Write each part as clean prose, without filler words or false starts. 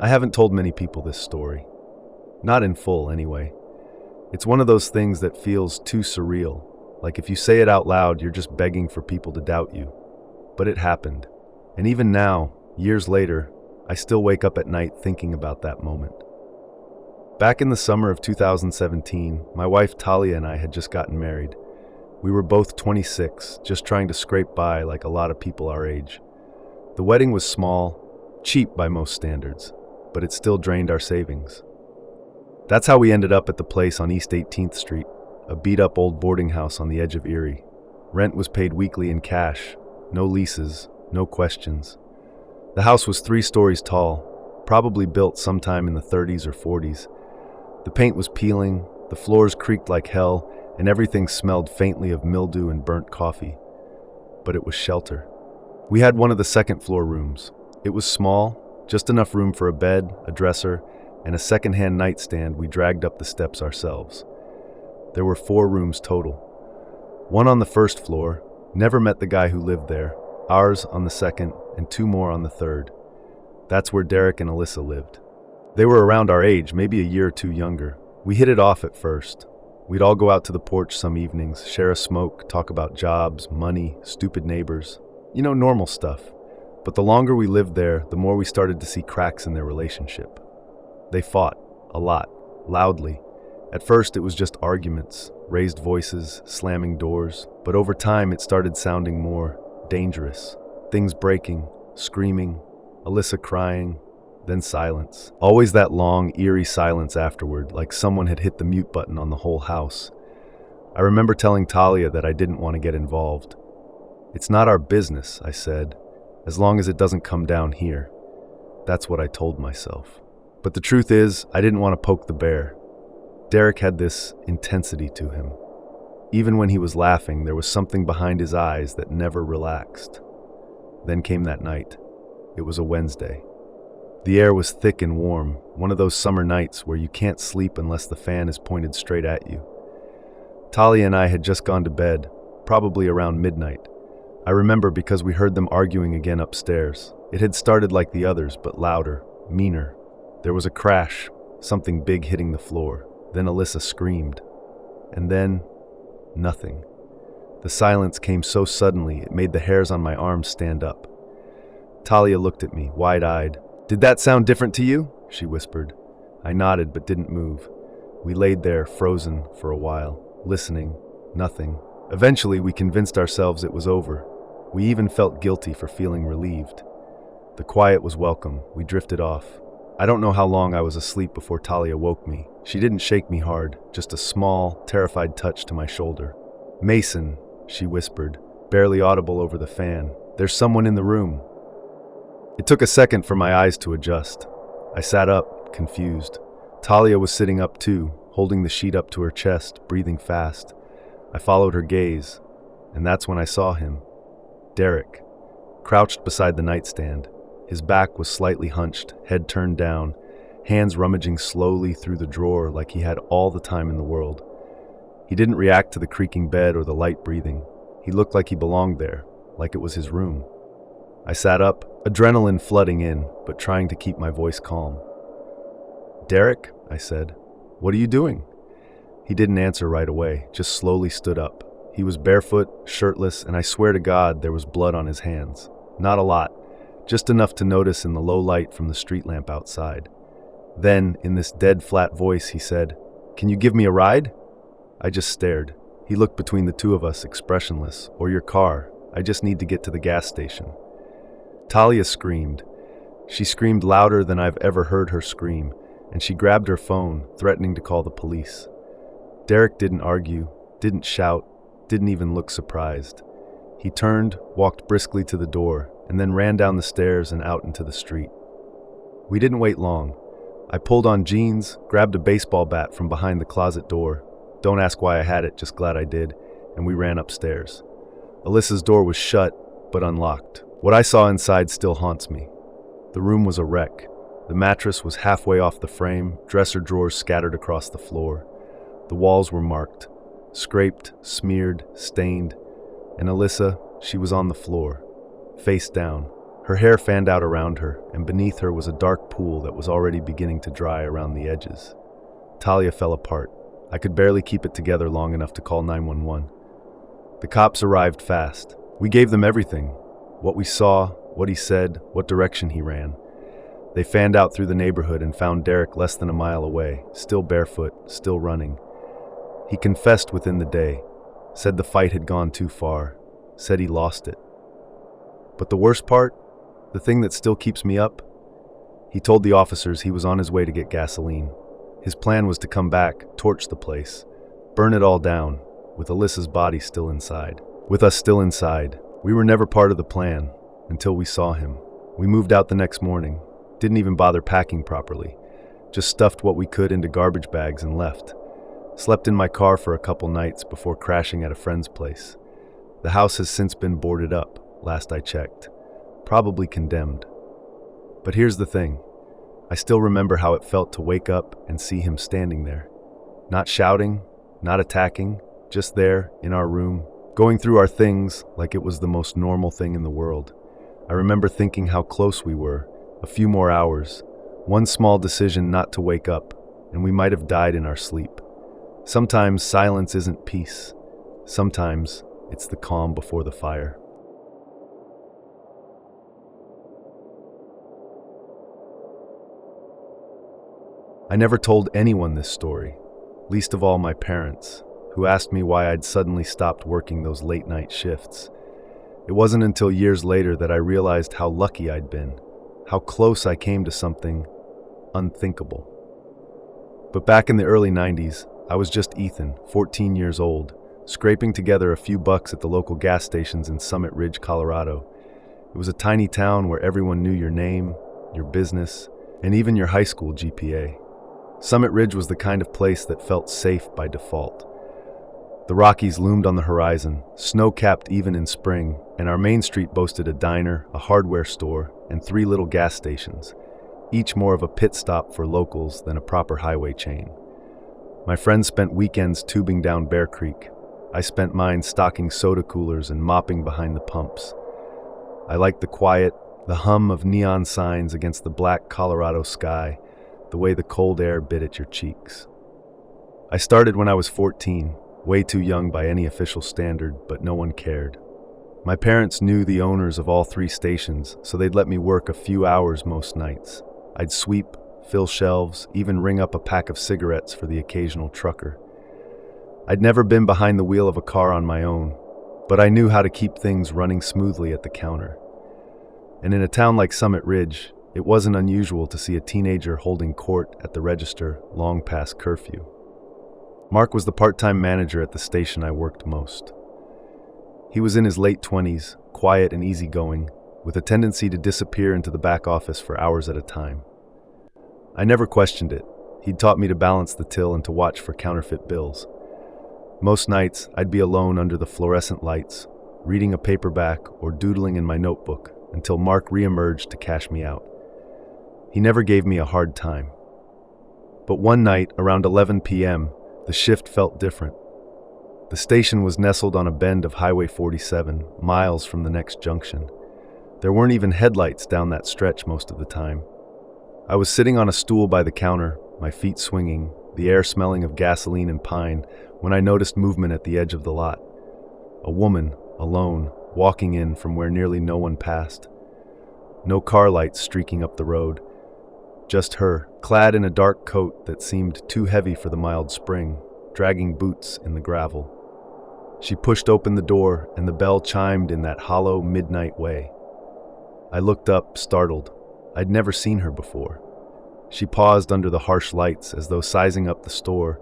I haven't told many people this story. Not in full, anyway. It's one of those things that feels too surreal. Like if you say it out loud, you're just begging for people to doubt you. But it happened. And even now, years later, I still wake up at night thinking about that moment. Back in the summer of 2017, my wife Talia and I had just gotten married. We were both 26, just trying to scrape by like a lot of people our age. The wedding was small, cheap by most standards, but it still drained our savings. That's how we ended up at the place on East 18th Street, a beat-up old boarding house on the edge of Erie. Rent was paid weekly in cash, no leases, no questions. The house was 3 stories tall, probably built sometime in the 30s or 40s. The paint was peeling, the floors creaked like hell, and everything smelled faintly of mildew and burnt coffee. But it was shelter. We had one of the second-floor rooms. It was small, just enough room for a bed, a dresser, and a second-hand nightstand we dragged up the steps ourselves. There were 4 rooms total. One on the first floor, never met the guy who lived there, ours on the second, and 2 more on the third. That's where Derek and Alyssa lived. They were around our age, maybe a year or 2 younger. We hit it off at first. We'd all go out to the porch some evenings, share a smoke, talk about jobs, money, stupid neighbors. Normal stuff. But the longer we lived there, the more we started to see cracks in their relationship. They fought, a lot, loudly. At first it was just arguments, raised voices, slamming doors, but over time it started sounding more dangerous. Things breaking, screaming, Alyssa crying, then silence. Always that long, eerie silence afterward, like someone had hit the mute button on the whole house. I remember telling Talia that I didn't want to get involved. "It's not our business," I said, "as long as it doesn't come down here." That's what I told myself. But the truth is, I didn't want to poke the bear. Derek had this intensity to him. Even when he was laughing, there was something behind his eyes that never relaxed. Then came that night. It was a Wednesday. The air was thick and warm, one of those summer nights where you can't sleep unless the fan is pointed straight at you. Talia and I had just gone to bed, probably around midnight. I remember because we heard them arguing again upstairs. It had started like the others, but louder, meaner. There was a crash, something big hitting the floor. Then Alyssa screamed. And then, nothing. The silence came so suddenly, it made the hairs on my arms stand up. Talia looked at me, wide-eyed. "Did that sound different to you?" she whispered. I nodded but didn't move. We laid there, frozen, for a while, listening, nothing. Eventually, we convinced ourselves it was over. We even felt guilty for feeling relieved. The quiet was welcome. We drifted off. I don't know how long I was asleep before Talia woke me. She didn't shake me hard, just a small, terrified touch to my shoulder. "Mason," she whispered, barely audible over the fan. "There's someone in the room." It took a second for my eyes to adjust. I sat up, confused. Talia was sitting up too, holding the sheet up to her chest, breathing fast. I followed her gaze, and that's when I saw him. Derek, crouched beside the nightstand. His back was slightly hunched, head turned down, hands rummaging slowly through the drawer like he had all the time in the world. He didn't react to the creaking bed or the light breathing. He looked like he belonged there, like it was his room. I sat up, adrenaline flooding in, but trying to keep my voice calm. "Derek," I said, "what are you doing?" He didn't answer right away, just slowly stood up. He was barefoot, shirtless, and I swear to God there was blood on his hands. Not a lot, just enough to notice in the low light from the street lamp outside. Then, in this dead flat voice, he said, "Can you give me a ride?" I just stared. He looked between the two of us, expressionless. "Or your car. I just need to get to the gas station." Talia screamed. She screamed louder than I've ever heard her scream, and she grabbed her phone, threatening to call the police. Derek didn't argue, didn't shout, didn't even look surprised. He turned, walked briskly to the door, and then ran down the stairs and out into the street. We didn't wait long. I pulled on jeans, grabbed a baseball bat from behind the closet door. Don't ask why I had it, just glad I did, and we ran upstairs. Alyssa's door was shut, but unlocked. What I saw inside still haunts me. The room was a wreck. The mattress was halfway off the frame, dresser drawers scattered across the floor. The walls were marked, scraped, smeared, stained, and Alyssa, she was on the floor, face down. Her hair fanned out around her, and beneath her was a dark pool that was already beginning to dry around the edges. Talia fell apart. I could barely keep it together long enough to call 911. The cops arrived fast. We gave them everything. What we saw, what he said, what direction he ran. They fanned out through the neighborhood and found Derek less than a mile away, still barefoot, still running. He confessed within the day, said the fight had gone too far, said he lost it. But the worst part, the thing that still keeps me up, he told the officers he was on his way to get gasoline. His plan was to come back, torch the place, burn it all down, with Alyssa's body still inside. With us still inside, we were never part of the plan, until we saw him. We moved out the next morning, didn't even bother packing properly, just stuffed what we could into garbage bags and left. Slept in my car for a couple nights before crashing at a friend's place. The house has since been boarded up, last I checked. Probably condemned. But here's the thing. I still remember how it felt to wake up and see him standing there. Not shouting, not attacking, just there, in our room, going through our things like it was the most normal thing in the world. I remember thinking how close we were, a few more hours, one small decision not to wake up, and we might have died in our sleep. Sometimes silence isn't peace. Sometimes it's the calm before the fire. I never told anyone this story, least of all my parents, who asked me why I'd suddenly stopped working those late-night shifts. It wasn't until years later that I realized how lucky I'd been, how close I came to something unthinkable. But back in the early 90s, I was just Ethan, 14 years old, scraping together a few bucks at the local gas stations in Summit Ridge, Colorado. It was a tiny town where everyone knew your name, your business, and even your high school GPA. Summit Ridge was the kind of place that felt safe by default. The Rockies loomed on the horizon, snow-capped even in spring, and our main street boasted a diner, a hardware store, and 3 little gas stations, each more of a pit stop for locals than a proper highway chain. My friends spent weekends tubing down Bear Creek. I spent mine stocking soda coolers and mopping behind the pumps. I liked the quiet, the hum of neon signs against the black Colorado sky, the way the cold air bit at your cheeks. I started when I was 14, way too young by any official standard, but no one cared. My parents knew the owners of all 3 stations, so they'd let me work a few hours most nights. I'd sweep, fill shelves, even ring up a pack of cigarettes for the occasional trucker. I'd never been behind the wheel of a car on my own, but I knew how to keep things running smoothly at the counter. And in a town like Summit Ridge, it wasn't unusual to see a teenager holding court at the register long past curfew. Mark was the part-time manager at the station I worked most. He was in his late 20s, quiet and easygoing, with a tendency to disappear into the back office for hours at a time. I never questioned it. He'd taught me to balance the till and to watch for counterfeit bills. Most nights, I'd be alone under the fluorescent lights, reading a paperback or doodling in my notebook until Mark re-emerged to cash me out. He never gave me a hard time. But one night, around 11 p.m., the shift felt different. The station was nestled on a bend of Highway 47, miles from the next junction. There weren't even headlights down that stretch most of the time. I was sitting on a stool by the counter, my feet swinging, the air smelling of gasoline and pine, when I noticed movement at the edge of the lot. A woman, alone, walking in from where nearly no one passed. No car lights streaking up the road. Just her, clad in a dark coat that seemed too heavy for the mild spring, dragging boots in the gravel. She pushed open the door, and the bell chimed in that hollow midnight way. I looked up, startled. I'd never seen her before. She paused under the harsh lights as though sizing up the store,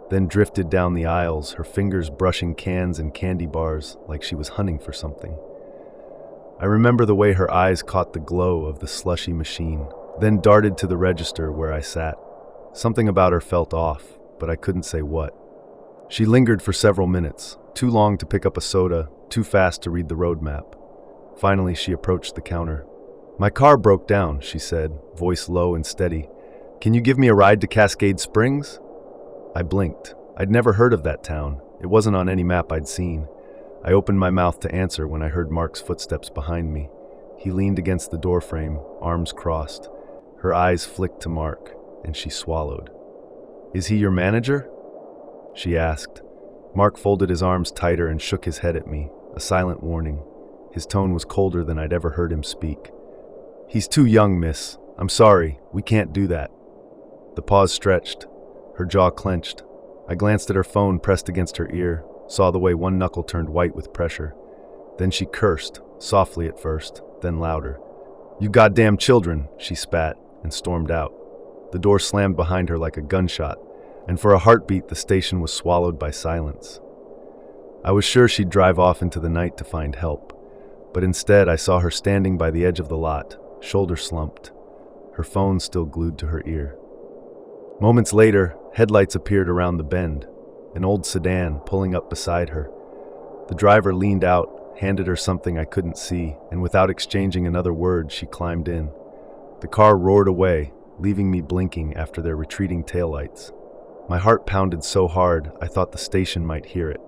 then drifted down the aisles, her fingers brushing cans and candy bars like she was hunting for something. I remember the way her eyes caught the glow of the slushy machine, then darted to the register where I sat. Something about her felt off, but I couldn't say what. She lingered for several minutes, too long to pick up a soda, too fast to read the road map. Finally, she approached the counter. "My car broke down," she said, voice low and steady. "Can you give me a ride to Cascade Springs?" I blinked. I'd never heard of that town. It wasn't on any map I'd seen. I opened my mouth to answer when I heard Mark's footsteps behind me. He leaned against the doorframe, arms crossed. Her eyes flicked to Mark, and she swallowed. "Is he your manager?" she asked. Mark folded his arms tighter and shook his head at me, a silent warning. His tone was colder than I'd ever heard him speak. "He's too young, miss. I'm sorry, we can't do that." The pause stretched, her jaw clenched. I glanced at her phone pressed against her ear, saw the way one knuckle turned white with pressure. Then she cursed, softly at first, then louder. "You goddamn children," she spat, and stormed out. The door slammed behind her like a gunshot, and for a heartbeat the station was swallowed by silence. I was sure she'd drive off into the night to find help, but instead I saw her standing by the edge of the lot, shoulder slumped, her phone still glued to her ear. Moments later, headlights appeared around the bend, an old sedan pulling up beside her. The driver leaned out, handed her something I couldn't see, and without exchanging another word, she climbed in. The car roared away, leaving me blinking after their retreating taillights. My heart pounded so hard I thought the station might hear it.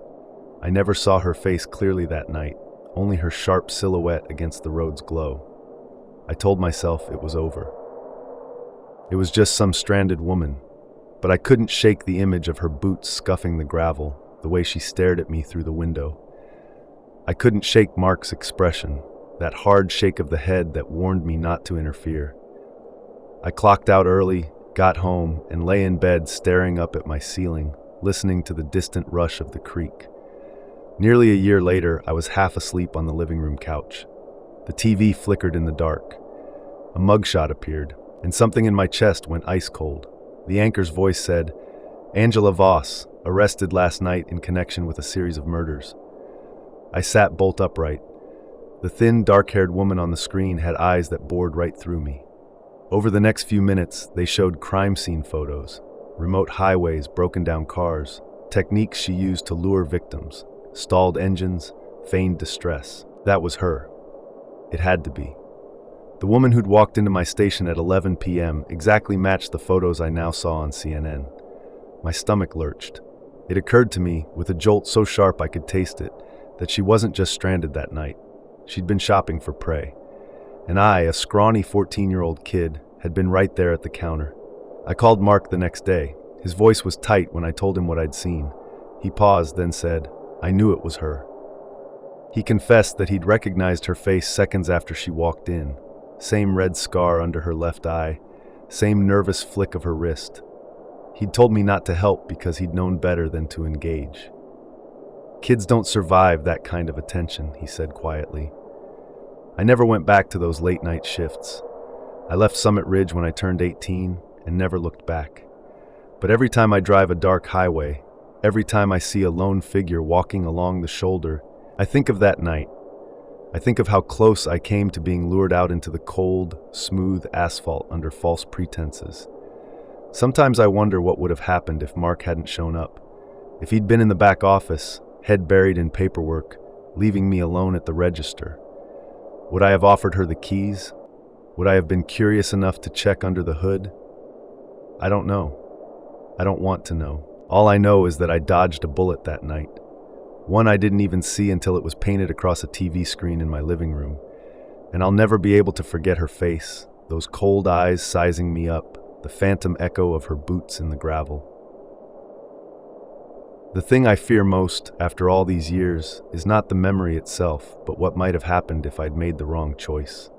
I never saw her face clearly that night, only her sharp silhouette against the road's glow. I told myself it was over. It was just some stranded woman, but I couldn't shake the image of her boots scuffing the gravel, the way she stared at me through the window. I couldn't shake Mark's expression, that hard shake of the head that warned me not to interfere. I clocked out early, got home, and lay in bed staring up at my ceiling, listening to the distant rush of the creek. Nearly a year later, I was half asleep on the living room couch. The TV flickered in the dark. A mugshot appeared, and something in my chest went ice cold. The anchor's voice said, "Angela Voss, arrested last night in connection with a series of murders." I sat bolt upright. The thin, dark-haired woman on the screen had eyes that bored right through me. Over the next few minutes, they showed crime scene photos, remote highways, broken down cars, techniques she used to lure victims, stalled engines, feigned distress. That was her. It had to be. The woman who'd walked into my station at 11 p.m. exactly matched the photos I now saw on CNN. My stomach lurched. It occurred to me, with a jolt so sharp I could taste it, that she wasn't just stranded that night. She'd been shopping for prey. And I, a scrawny 14-year-old kid, had been right there at the counter. I called Mark the next day. His voice was tight when I told him what I'd seen. He paused, then said, "I knew it was her." He confessed that he'd recognized her face seconds after she walked in. Same red scar under her left eye, same nervous flick of her wrist. He'd told me not to help because he'd known better than to engage. "Kids don't survive that kind of attention," he said quietly. I never went back to those late-night shifts. I left Summit Ridge when I turned 18 and never looked back. But every time I drive a dark highway, every time I see a lone figure walking along the shoulder, I think of that night. I think of how close I came to being lured out into the cold, smooth asphalt under false pretenses. Sometimes I wonder what would have happened if Mark hadn't shown up. If he'd been in the back office, head buried in paperwork, leaving me alone at the register. Would I have offered her the keys? Would I have been curious enough to check under the hood? I don't know. I don't want to know. All I know is that I dodged a bullet that night. One I didn't even see until it was painted across a TV screen in my living room. And I'll never be able to forget her face, those cold eyes sizing me up, the phantom echo of her boots in the gravel. The thing I fear most, after all these years, is not the memory itself, but what might have happened if I'd made the wrong choice.